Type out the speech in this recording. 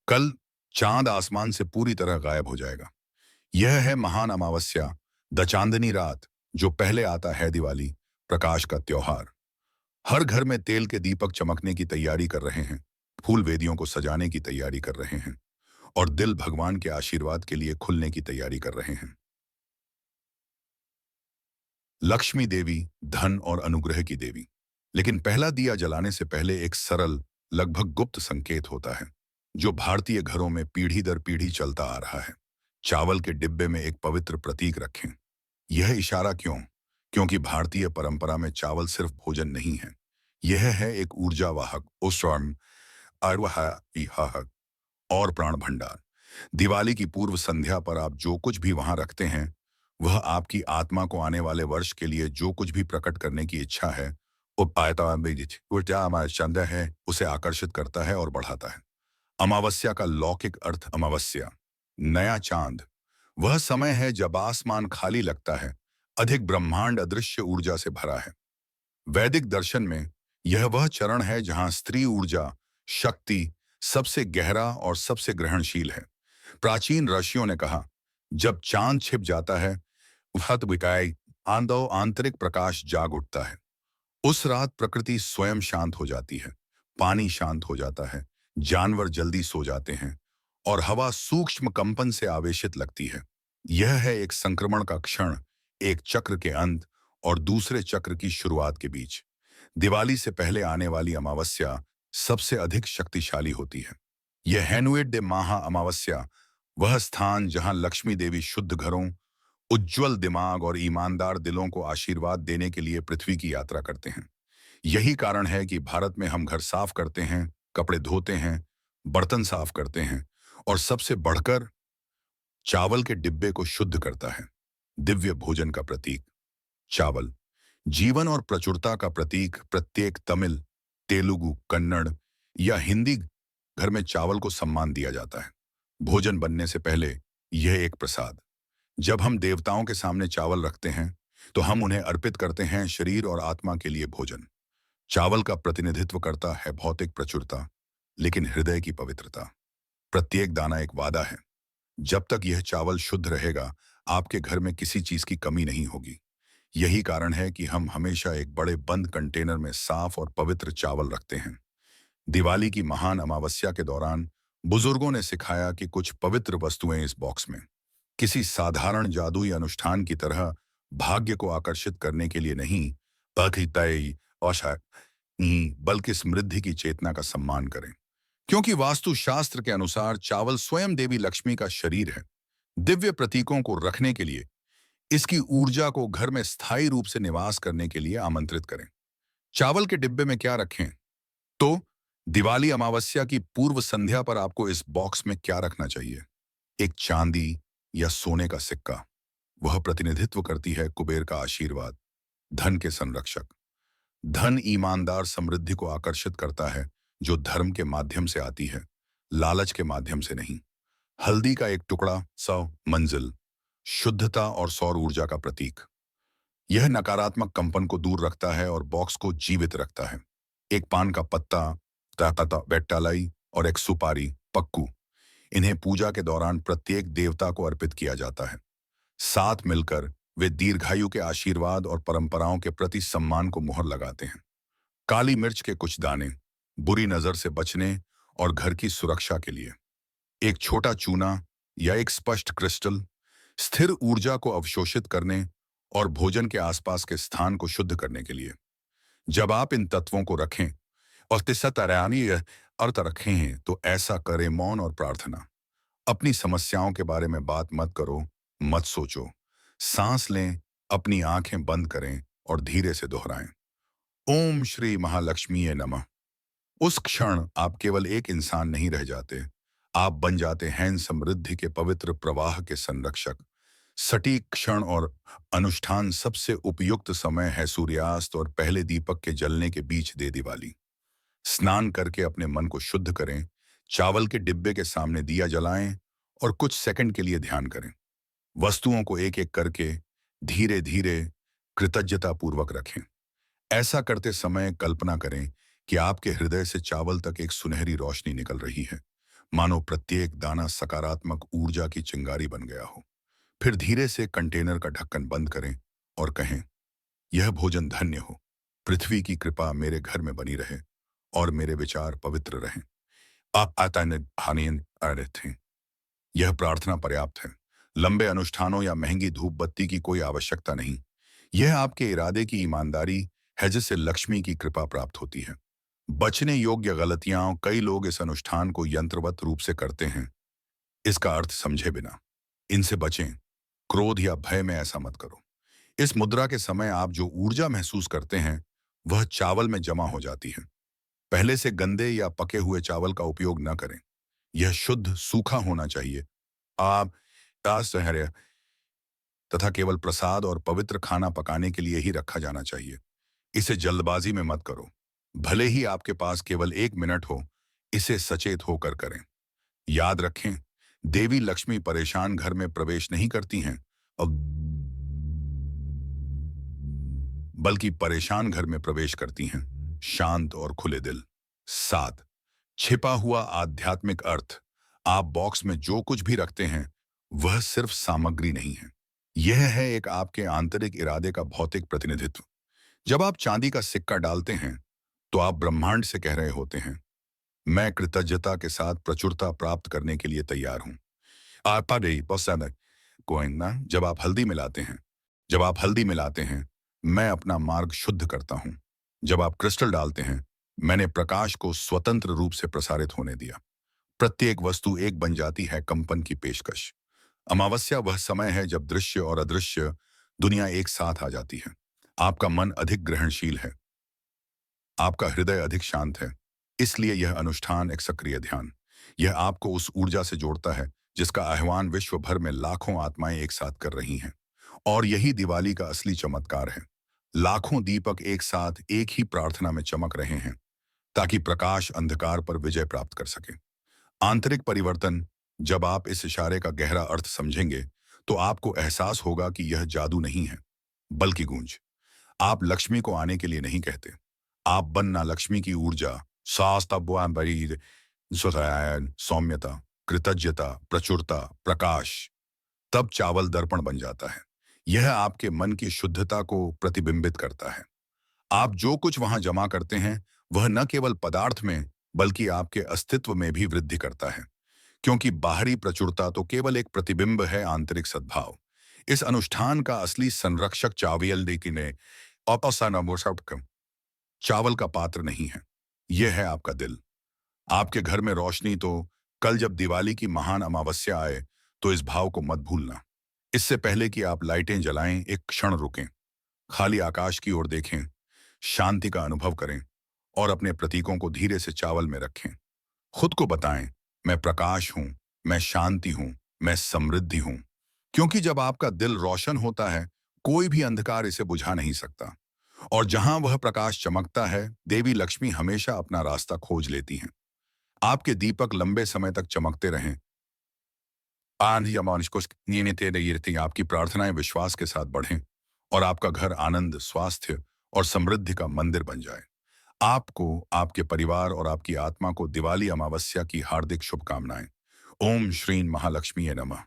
कल चांद आसमान से पूरी तरह गायब हो जाएगा। यह है महान अमावस्या, द चांदनी रात, जो पहले आता है दिवाली, प्रकाश का त्योहार। हर घर में तेल के दीपक चमकने की तैयारी कर रहे हैं, फूल वेदियों को सजाने की तैयारी कर रहे हैं और दिल भगवान के आशीर्वाद के लिए खुलने की तैयारी कर रहे हैं। लक्ष्मी देवी, धन और अनुग्रह की देवी। लेकिन पहला दिया जलाने से पहले एक सरल, लगभग गुप्त संकेत होता है, जो भारतीय घरों में पीढ़ी दर पीढ़ी चलता आ रहा है। चावल के डिब्बे में एक पवित्र प्रतीक रखें। यह इशारा क्यों? क्योंकि भारतीय परंपरा में चावल सिर्फ भोजन नहीं है, यह है एक ऊर्जा वाहक, उस्वाम, अरवाह और प्राण भंडार। दिवाली की पूर्व संध्या पर आप जो कुछ भी वहां रखते हैं, वह आपकी आत्मा को आने वाले वर्ष के लिए जो कुछ भी प्रकट करने की इच्छा है, ऊर्जा हमारा चंद्र है, उसे आकर्षित करता है और बढ़ाता है। अमावस्या का लौकिक अर्थ। अमावस्या, नया चांद। वह समय है जब आसमान खाली लगता है, अधिक ब्रह्मांड अदृश्य ऊर्जा से भरा है। वैदिक दर्शन में यह वह चरण है जहां स्त्री ऊर्जा, शक्ति, सबसे गहरा और सबसे ग्रहणशील है। प्राचीन ऋषियों ने कहा, जब चांद छिप जाता है, वह विकाय आंदो आंतरिक प्रकाश जाग उठता है। उस रात प्रकृति स्वयं शांत हो जाती है, पानी शांत हो जाता है, जानवर जल्दी सो जाते हैं और हवा सूक्ष्म कंपन से आवेशित लगती है। यह है एक संक्रमण का क्षण, एक चक्र के अंत और दूसरे चक्र की शुरुआत के बीच। दिवाली से पहले आने वाली अमावस्या सबसे अधिक शक्तिशाली होती है। यह हैनुएट दे महा अमावस्या, वह स्थान जहां लक्ष्मी देवी शुद्ध घरों, उज्जवल दिमाग और ईमानदार दिलों को आशीर्वाद देने के लिए पृथ्वी की यात्रा करते हैं। यही कारण है कि भारत में हम घर साफ करते हैं, कपड़े धोते हैं, बर्तन साफ करते हैं और सबसे बढ़कर चावल के डिब्बे को शुद्ध करता है। दिव्य भोजन का प्रतीक। चावल जीवन और प्रचुरता का प्रतीक। प्रत्येक तमिल, तेलुगु, कन्नड़ या हिंदी घर में चावल को सम्मान दिया जाता है। भोजन बनने से पहले यह एक प्रसाद। जब हम देवताओं के सामने चावल रखते हैं, तो हम उन्हें अर्पित करते हैं शरीर और आत्मा के लिए भोजन। चावल का प्रतिनिधित्व करता है भौतिक प्रचुरता, लेकिन हृदय की पवित्रता। प्रत्येक दाना एक वादा है। जब तक यह चावल शुद्ध रहेगा, आपके घर में किसी चीज की कमी नहीं होगी। यही कारण है कि हम हमेशा एक बड़े बंद कंटेनर में साफ और पवित्र चावल रखते हैं। दिवाली की महान अमावस्या के दौरान बुजुर्गों ने सिखाया कि कुछ पवित्र वस्तुएं इस बॉक्स में, किसी साधारण जादुई अनुष्ठान की तरह, भाग्य को आकर्षित करने के लिए नहीं, बल्कि तय और बल्कि समृद्धि की चेतना का सम्मान करें। क्योंकि वास्तुशास्त्र के अनुसार चावल स्वयं देवी लक्ष्मी का शरीर है। दिव्य प्रतीकों को रखने के लिए, इसकी ऊर्जा को घर में स्थायी रूप से निवास करने के लिए आमंत्रित करें। चावल के डिब्बे में क्या रखें? तो दिवाली अमावस्या की पूर्व संध्या पर आपको इस बॉक्स में क्या रखना चाहिए? एक चांदी या सोने का सिक्का। वह प्रतिनिधित्व करती है कुबेर का आशीर्वाद, धन के संरक्षक। धन ईमानदार समृद्धि को आकर्षित करता है, जो धर्म के माध्यम से आती है, लालच के माध्यम से नहीं। हल्दी का एक टुकड़ा, 100 मंजिल, शुद्धता और सौर ऊर्जा का प्रतीक। यह नकारात्मक कंपन को दूर रखता है और बॉक्स को जीवित रखता है। एक पान का पत्ता, ताता बेट्टालाई और एक सुपारी, पक्कू। इन्हें पूजा के दौरान प्रत्येक देवता को अर्पित किया जाता है। साथ मिलकर वे दीर्घायु के आशीर्वाद और परंपराओं के प्रति सम्मान को मुहर लगाते हैं। काली मिर्च के कुछ दाने, बुरी नजर से बचने और घर की सुरक्षा के लिए। एक छोटा चूना या एक स्पष्ट क्रिस्टल, स्थिर ऊर्जा को अवशोषित करने और भोजन के आसपास के स्थान को शुद्ध करने के लिए। जब आप इन तत्वों को रखें और तिसतरानी अर्थ रखें हैं, तो ऐसा करें मौन और प्रार्थना। अपनी समस्याओं के बारे में बात मत करो, मत सोचो। सांस लें, अपनी आंखें बंद करें और धीरे से दोहराएं, ओम श्री महालक्ष्मी नमः। उस क्षण आप केवल एक इंसान नहीं रह जाते, आप बन जाते हैं समृद्धि के पवित्र प्रवाह के संरक्षक। सटीक क्षण और अनुष्ठान। सबसे उपयुक्त समय है सूर्यास्त और पहले दीपक के जलने के बीच दे दिवाली। स्नान करके अपने मन को शुद्ध करें, चावल के डिब्बे के सामने दिया जलाएं और कुछ सेकंड के लिए ध्यान करें। वस्तुओं को एक एक करके धीरे धीरे कृतज्ञता पूर्वक रखें। ऐसा करते समय कल्पना करें कि आपके हृदय से चावल तक एक सुनहरी रोशनी निकल रही है। मानो प्रत्येक दाना सकारात्मक ऊर्जा की चिंगारी बन गया हो। फिर धीरे से कंटेनर का ढक्कन बंद करें और कहें, यह भोजन धन्य हो। पृथ्वी की कृपा मेरे घर में बनी रहे और मेरे विचार पवित्र रहें। आप थे। यह प्रार्थना पर्याप्त है। लंबे अनुष्ठानों या महंगी धूप बत्ती की कोई आवश्यकता नहीं। यह आपके इरादे की ईमानदारी है जिससे लक्ष्मी की कृपा प्राप्त होती है। बचने योग्य गलतियां कई लोग इस अनुष्ठान को यंत्रवत रूप से करते हैं, इसका अर्थ समझे बिना। इनसे बचें। क्रोध या भय में ऐसा मत करो। इस मुद्रा के समय आप जो ऊर्जा महसूस करते हैं वह चावल में जमा हो जाती है। पहले से गंदे या पके हुए चावल का उपयोग न करें। यह शुद्ध सूखा होना चाहिए। आप असहर्य तथा केवल प्रसाद और पवित्र खाना पकाने के लिए ही रखा जाना चाहिए। इसे जल्दबाजी में मत करो। भले ही आपके पास केवल 1 मिनट हो, इसे सचेत होकर करें। याद रखें, देवी लक्ष्मी परेशान घर में प्रवेश नहीं करती हैं और बल्कि परेशान घर में प्रवेश करती हैं, शांत और खुले दिल। 7, छिपा हुआ आध्यात्मिक अर्थ। आप बॉक्स में जो कुछ भी रखते हैं वह सिर्फ सामग्री नहीं है, यह है एक आपके आंतरिक इरादे का भौतिक प्रतिनिधित्व। जब आप चांदी का सिक्का डालते हैं तो आप ब्रह्मांड से कह रहे होते हैं, मैं कृतज्ञता के साथ प्रचुरता प्राप्त करने के लिए तैयार हूं। आप ना जब आप हल्दी मिलाते हैं मैं अपना मार्ग शुद्ध करता हूं। जब आप क्रिस्टल डालते हैं मैंने प्रकाश को स्वतंत्र रूप से प्रसारित होने दिया। प्रत्येक वस्तु एक बन जाती है कंपन की पेशकश। अमावस्या वह समय है जब दृश्य और अदृश्य दुनिया एक साथ आ जाती है। आपका मन अधिक ग्रहणशील है, आपका हृदय अधिक शांत है। इसलिए यह अनुष्ठान एक सक्रिय ध्यान, यह आपको उस ऊर्जा से जोड़ता है जिसका आह्वान विश्व भर में लाखों आत्माएं एक साथ कर रही हैं। और यही दिवाली का असली चमत्कार है। लाखों दीपक एक साथ एक ही प्रार्थना में चमक रहे हैं ताकि प्रकाश अंधकार पर विजय प्राप्त कर सके। आंतरिक परिवर्तन। जब आप इस इशारे का गहरा अर्थ समझेंगे तो आपको एहसास होगा कि यह जादू नहीं है बल्कि गूंज। आप लक्ष्मी को आने के लिए नहीं कहते, आप बनना लक्ष्मी की ऊर्जा, सौम्यता, कृतज्ञता, प्रचुरता, प्रकाश। तब चावल दर्पण बन जाता है। यह आपके मन की शुद्धता को प्रतिबिंबित करता है। आप जो कुछ वहां जमा करते हैं वह न केवल पदार्थ में बल्कि आपके अस्तित्व में भी वृद्धि करता है, क्योंकि बाहरी प्रचुरता तो केवल एक प्रतिबिंब है आंतरिक सद्भाव। इस अनुष्ठान का असली संरक्षक चावियल देखी ने चावल का पात्र नहीं है, यह है आपका दिल। आपके घर में रोशनी तो कल जब दिवाली की महान अमावस्या आए तो इस भाव को मत भूलना। इससे पहले कि आप लाइटें जलाएं एक क्षण रुकें, खाली आकाश की ओर देखें, शांति का अनुभव करें और अपने प्रतीकों को धीरे से चावल में रखें। खुद को बताएं, मैं प्रकाश हूं, मैं शांति हूं, मैं समृद्धि हूं। क्योंकि जब आपका दिल रोशन होता है कोई भी अंधकार इसे बुझा नहीं सकता। और जहां वह प्रकाश चमकता है देवी लक्ष्मी हमेशा अपना रास्ता खोज लेती हैं। आपके दीपक लंबे समय तक चमकते रहें। आपकी प्रार्थनाएं विश्वास के साथ बढ़ें और आपका घर आनंद, स्वास्थ्य और समृद्धि का मंदिर बन जाए। आपको, आपके परिवार और आपकी आत्मा को दिवाली अमावस्या की हार्दिक शुभकामनाएं। ओम श्री महालक्ष्मी नमः।